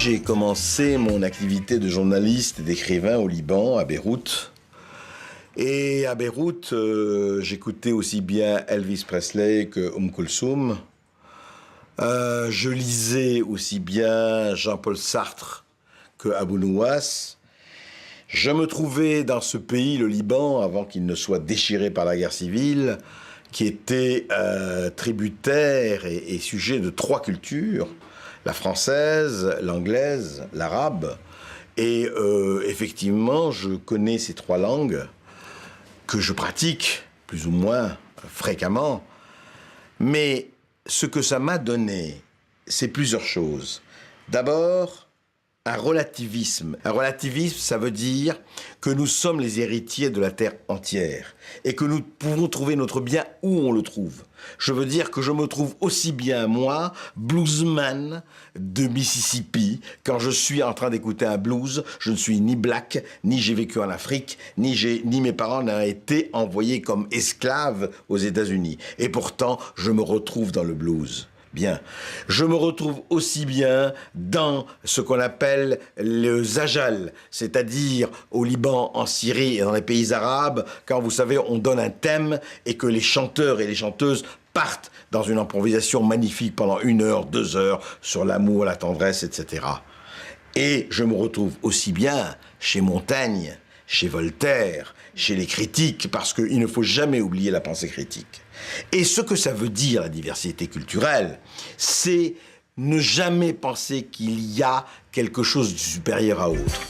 J'ai commencé mon activité de journaliste et d'écrivain au Liban, à Beyrouth. Et à Beyrouth, j'écoutais aussi bien Elvis Presley que Kulthum. Je lisais aussi bien Jean-Paul Sartre que Abou Nouass. Je me trouvais dans ce pays, le Liban, avant qu'il ne soit déchiré par la guerre civile, qui était tributaire et sujet de 3 cultures, la française, l'anglaise, l'arabe. Et effectivement, je connais ces 3 langues que je pratique plus ou moins fréquemment. Mais ce que ça m'a donné, c'est plusieurs choses. D'abord, un relativisme. Un relativisme, ça veut dire que nous sommes les héritiers de la terre entière et que nous pouvons trouver notre bien où on le trouve. Je veux dire que je me trouve aussi bien, moi, bluesman de Mississippi, quand je suis en train d'écouter un blues, je ne suis ni black, ni j'ai vécu en Afrique, ni mes parents n'ont été envoyés comme esclaves aux États-Unis. Et pourtant, je me retrouve dans le blues. Bien. Je me retrouve aussi bien dans ce qu'on appelle le zajal, c'est-à-dire au Liban, en Syrie et dans les pays arabes, quand vous savez, on donne un thème et que les chanteurs et les chanteuses partent dans une improvisation magnifique pendant 1 heure, 2 heures sur l'amour, la tendresse, etc. Et je me retrouve aussi bien chez Montaigne, chez Voltaire, chez les critiques, parce qu'il ne faut jamais oublier la pensée critique. Et ce que ça veut dire, la diversité culturelle, c'est ne jamais penser qu'il y a quelque chose de supérieur à autre.